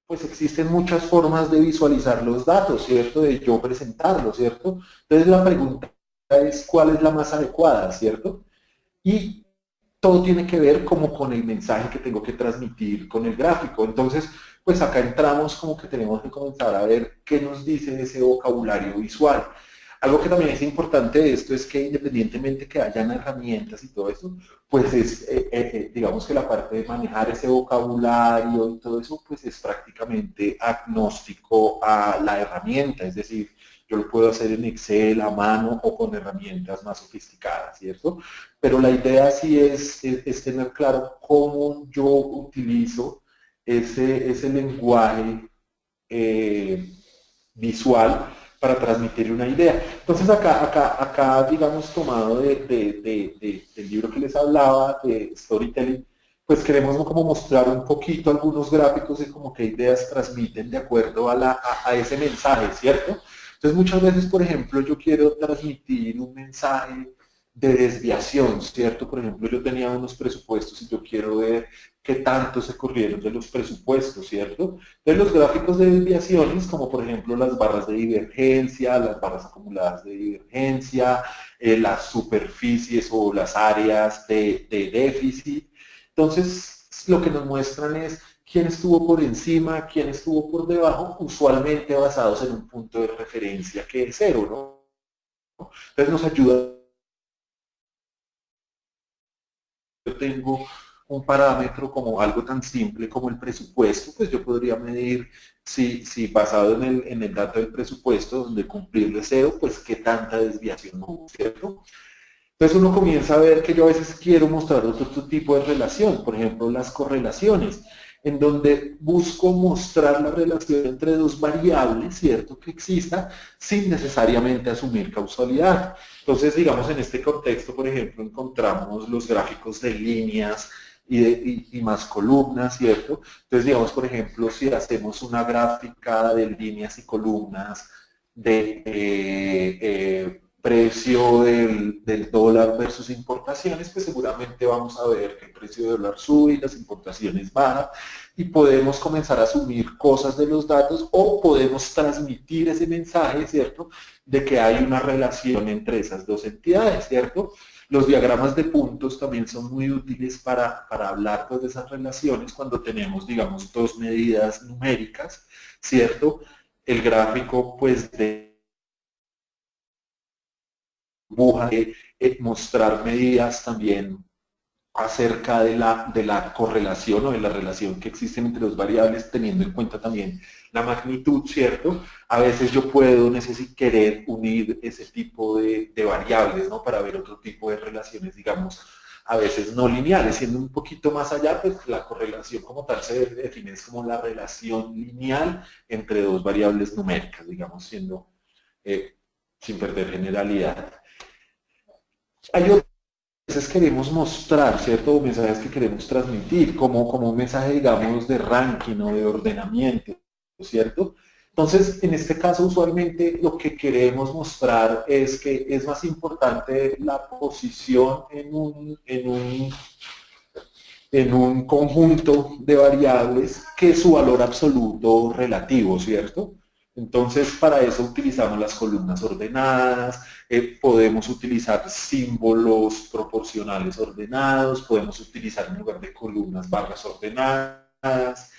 pues existen muchas formas de visualizar los datos, ¿cierto? De yo presentarlos, ¿cierto? Entonces la pregunta es cuál es la más adecuada, ¿cierto? Y todo tiene que ver como con el mensaje que tengo que transmitir con el gráfico. Entonces, pues acá entramos como que tenemos que comenzar a ver qué nos dice ese vocabulario visual. Algo que también es importante de esto es que independientemente que hayan herramientas y todo eso, pues es, digamos que la parte de manejar ese vocabulario y todo eso, pues es prácticamente agnóstico a la herramienta, es decir, yo lo puedo hacer en Excel, a mano o con herramientas más sofisticadas, ¿cierto? Pero la idea sí es tener claro cómo yo utilizo ese lenguaje eh, visual para transmitir una idea. Entonces acá digamos, tomado del libro que les hablaba, de Storytelling, pues queremos como mostrar un poquito algunos gráficos de como qué ideas transmiten de acuerdo a ese mensaje, ¿cierto? Entonces muchas veces, por ejemplo, yo quiero transmitir un mensaje de desviación, ¿cierto? Por ejemplo, yo tenía unos presupuestos y yo quiero ver qué tanto se corrieron de los presupuestos, ¿cierto? Entonces los gráficos de desviaciones, como por ejemplo las barras de divergencia, las barras acumuladas de divergencia, las superficies o las áreas de déficit. Entonces, lo que nos muestran es quién estuvo por encima, quién estuvo por debajo, usualmente basados en un punto de referencia que es cero, ¿no? Entonces nos ayuda. Yo tengo un parámetro como algo tan simple como el presupuesto, pues yo podría medir si basado en el dato del presupuesto, donde cumplirle cero, pues qué tanta desviación hubo, ¿cierto? Entonces uno comienza a ver que yo a veces quiero mostrar otro tipo de relación, por ejemplo las correlaciones, en donde busco mostrar la relación entre dos variables, ¿cierto? Que exista sin necesariamente asumir causalidad. Entonces, digamos, en este contexto, por ejemplo, encontramos los gráficos de líneas y más columnas, ¿cierto? Entonces, digamos, por ejemplo, si hacemos una gráfica de líneas y columnas de precio del dólar versus importaciones, pues seguramente vamos a ver que el precio del dólar sube y las importaciones bajan y podemos comenzar a asumir cosas de los datos o podemos transmitir ese mensaje, ¿cierto? De que hay una relación entre esas dos entidades, ¿cierto? Los diagramas de puntos también son muy útiles para hablar pues, de esas relaciones cuando tenemos, digamos, dos medidas numéricas, ¿cierto? El gráfico, pues, de mostrar medidas también acerca de la correlación o de la relación que existe entre dos variables, teniendo en cuenta también la magnitud, ¿cierto? A veces yo puedo querer unir ese tipo de variables, ¿no? Para ver otro tipo de relaciones, digamos, a veces no lineales, siendo un poquito más allá, pues la correlación como tal se define como la relación lineal entre dos variables numéricas, digamos, siendo sin perder generalidad. Hay otras veces queremos mostrar, ¿cierto? Mensajes que queremos transmitir, como un mensaje, digamos, de ranking o de ordenamiento, ¿cierto? Entonces, en este caso, usualmente lo que queremos mostrar es que es más importante la posición en un conjunto de variables que su valor absoluto relativo, ¿cierto? Entonces, para eso utilizamos las columnas ordenadas, podemos utilizar símbolos proporcionales ordenados, podemos utilizar en lugar de columnas barras ordenadas.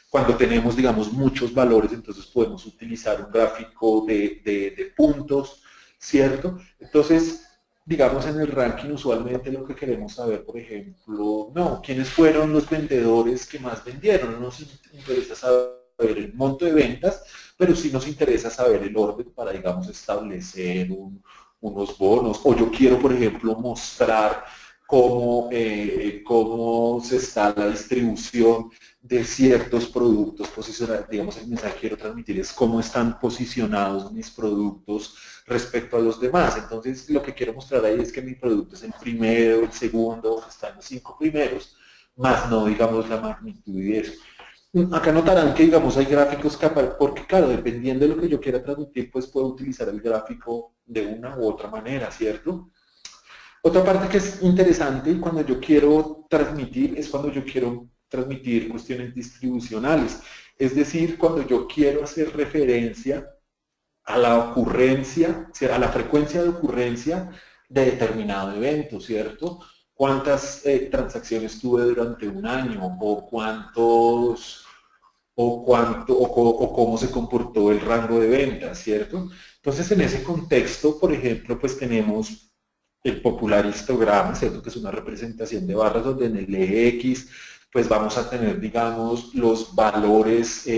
Cuando tenemos, digamos, muchos valores, entonces podemos utilizar un gráfico de puntos, ¿cierto? Entonces, digamos, en el ranking usualmente lo que queremos saber, por ejemplo, no, quiénes fueron los vendedores que más vendieron. No nos interesa saber el monto de ventas, pero sí nos interesa saber el orden para, digamos, establecer unos bonos. O yo quiero, por ejemplo, mostrar cómo se está la distribución de ciertos productos posicionados. Digamos, el mensaje que quiero transmitir es cómo están posicionados mis productos respecto a los demás. Entonces, lo que quiero mostrar ahí es que mi producto es el primero, el segundo, están los 5 primeros, más no, digamos, la magnitud y eso. Acá notarán que, digamos, hay gráficos que porque, claro, dependiendo de lo que yo quiera transmitir, pues puedo utilizar el gráfico de una u otra manera, ¿cierto? Otra parte que es interesante cuando yo quiero transmitir es cuando yo quiero transmitir cuestiones distribucionales. Es decir, cuando yo quiero hacer referencia a la ocurrencia, a la frecuencia de ocurrencia de determinado evento, ¿cierto? ¿Cuántas transacciones tuve durante un año? ¿O cuántos o cómo se comportó el rango de ventas, ¿cierto? Entonces, en ese contexto, por ejemplo, pues tenemos el popular histograma, ¿cierto? Que es una representación de barras donde en el eje X, pues vamos a tener, digamos, los valores,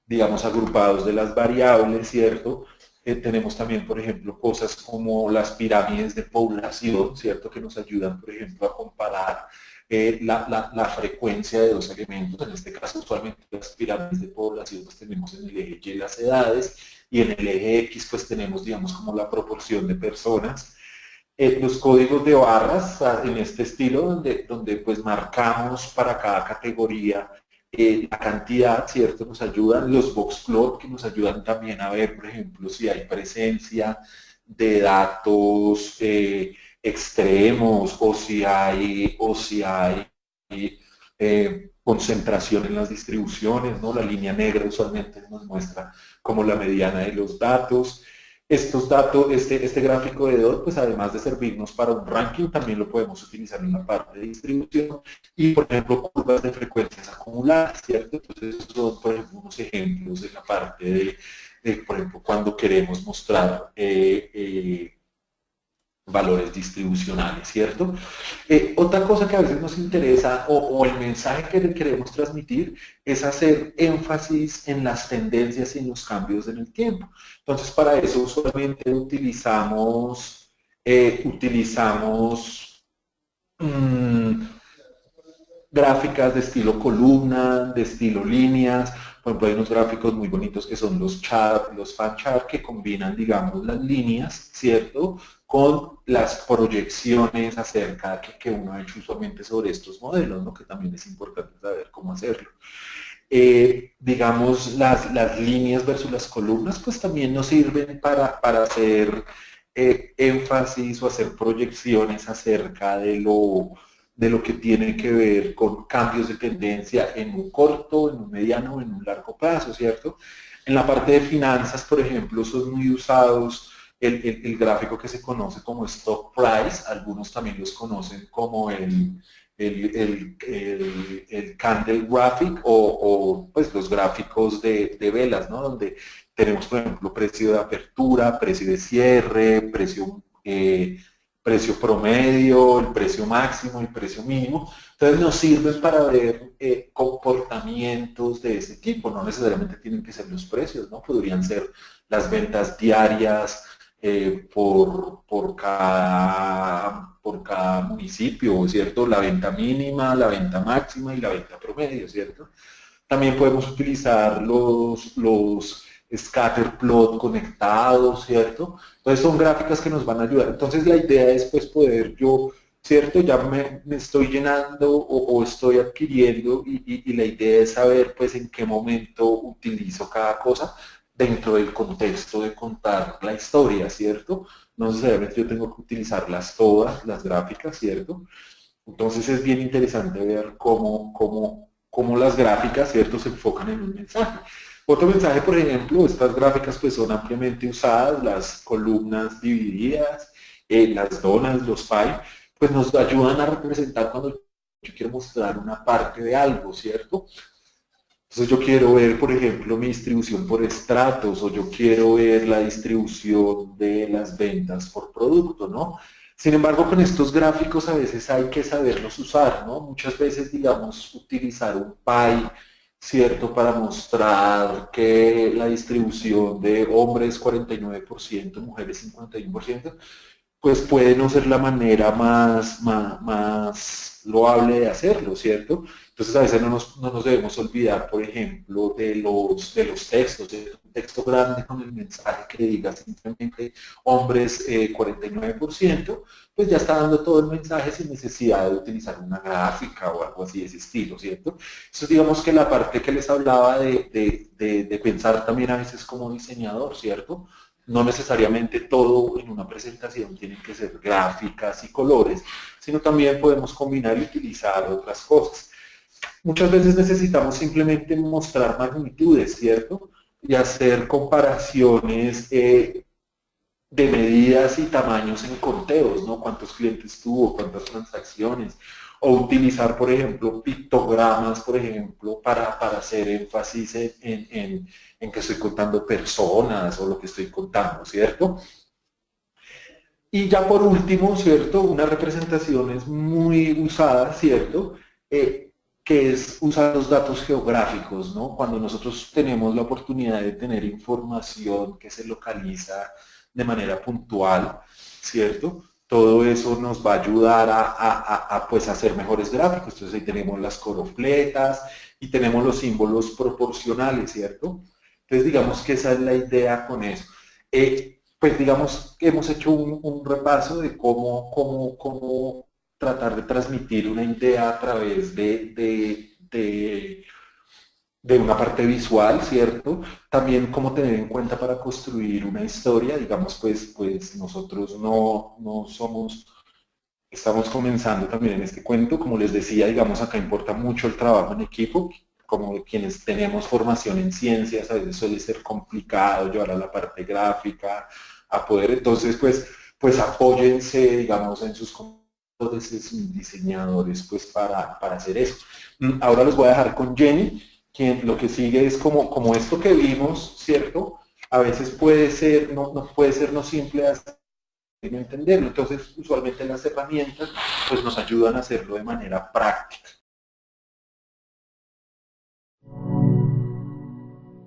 digamos, agrupados de las variables, ¿cierto? Tenemos también, por ejemplo, cosas como las pirámides de población, ¿cierto? Que nos ayudan, por ejemplo, a comparar la frecuencia de dos elementos. En este caso, usualmente las pirámides de población pues tenemos en el eje Y las edades y en el eje X pues tenemos, digamos, como la proporción de personas. Los códigos de barras en este estilo donde pues marcamos para cada categoría la cantidad, ¿cierto? Nos ayudan los boxplot que nos ayudan también a ver, por ejemplo, si hay presencia de datos extremos o si hay concentración en las distribuciones, ¿no? La línea negra usualmente nos muestra como la mediana de los datos. Estos datos, este gráfico de DOT, pues además de servirnos para un ranking, también lo podemos utilizar en la parte de distribución y, por ejemplo, curvas de frecuencias acumuladas, ¿cierto? Entonces, esos son, por ejemplo, unos ejemplos de la parte por ejemplo, cuando queremos mostrar valores distribucionales, ¿cierto? Otra cosa que a veces nos interesa o el mensaje que queremos transmitir es hacer énfasis en las tendencias y en los cambios en el tiempo. Entonces, para eso usualmente utilizamos gráficas de estilo columna, de estilo líneas. Por ejemplo, hay unos gráficos muy bonitos que son los chart, los fan chart, que combinan, digamos, las líneas, ¿cierto?, con las proyecciones acerca que uno ha hecho usualmente sobre estos modelos, ¿no?, que también es importante saber cómo hacerlo. Digamos, las líneas versus las columnas, pues también nos sirven para hacer énfasis o hacer proyecciones acerca de lo que tiene que ver con cambios de tendencia en un corto, en un mediano o en un largo plazo, ¿cierto? En la parte de finanzas, por ejemplo, son muy usados el gráfico que se conoce como stock price, algunos también los conocen como el candle graphic o pues los gráficos de velas, ¿no? Donde tenemos, por ejemplo, precio de apertura, precio de cierre, precio promedio, el precio máximo, el precio mínimo. Entonces nos sirven para ver comportamientos de ese tipo. No necesariamente tienen que ser los precios, ¿no? Podrían ser las ventas diarias por cada municipio, ¿cierto? La venta mínima, la venta máxima y la venta promedio, ¿cierto? También podemos utilizar los scatter plot conectados, ¿cierto? Entonces son gráficas que nos van a ayudar. Entonces la idea es pues poder yo, ¿cierto? Ya me estoy llenando o estoy adquiriendo y la idea es saber pues en qué momento utilizo cada cosa dentro del contexto de contar la historia, ¿cierto? No necesariamente yo tengo que utilizarlas todas, las gráficas, ¿cierto? Entonces es bien interesante ver cómo las gráficas, ¿cierto?, se enfocan en un mensaje. Otro mensaje, por ejemplo, estas gráficas pues son ampliamente usadas, las columnas divididas, las donas, los pie, pues nos ayudan a representar cuando yo quiero mostrar una parte de algo, ¿cierto? Entonces yo quiero ver, por ejemplo, mi distribución por estratos o yo quiero ver la distribución de las ventas por producto, ¿no? Sin embargo, con estos gráficos a veces hay que saberlos usar, ¿no? Muchas veces, digamos, utilizar un pie, ¿cierto?, para mostrar que la distribución de hombres 49%, mujeres 51%, pues puede no ser la manera más loable de hacerlo, ¿cierto? Entonces a veces no nos debemos olvidar, por ejemplo, de los textos, de un texto grande con el mensaje que diga simplemente hombres 49%, pues ya está dando todo el mensaje sin necesidad de utilizar una gráfica o algo así de ese estilo, ¿cierto? Eso digamos que la parte que les hablaba de pensar también a veces como diseñador, ¿cierto? No necesariamente todo en una presentación tiene que ser gráficas y colores, sino también podemos combinar y utilizar otras cosas. muchas veces necesitamos simplemente mostrar magnitudes, ¿cierto? Y hacer comparaciones de medidas y tamaños en conteos, ¿no? Cuántos clientes tuvo, cuántas transacciones, o utilizar, por ejemplo, pictogramas, por ejemplo, para hacer énfasis en que estoy contando personas o lo que estoy contando, ¿cierto? Y ya por último, ¿cierto? Una representación es muy usada, ¿cierto? Que es usar los datos geográficos, ¿no? Cuando nosotros tenemos la oportunidad de tener información que se localiza de manera puntual, ¿cierto? Todo eso nos va a ayudar pues, a hacer mejores gráficos. Entonces ahí tenemos las corofletas y tenemos los símbolos proporcionales, ¿cierto? Entonces digamos que esa es la idea con eso. Pues digamos que hemos hecho un repaso de cómo tratar de transmitir una idea a través de una parte visual, ¿cierto? También cómo tener en cuenta para construir una historia, digamos, pues nosotros no somos, estamos comenzando también en este cuento, como les decía, digamos, acá importa mucho el trabajo en equipo, como quienes tenemos formación en ciencias, a veces suele ser complicado llevar a la parte gráfica, a poder, entonces, pues apóyense, digamos, en sus diseñadores, pues para hacer eso. Ahora los voy a dejar con Jenny, quien lo que sigue es como esto que vimos, ¿cierto? A veces puede ser, no puede ser no simple no entenderlo. Entonces, usualmente las herramientas pues nos ayudan a hacerlo de manera práctica.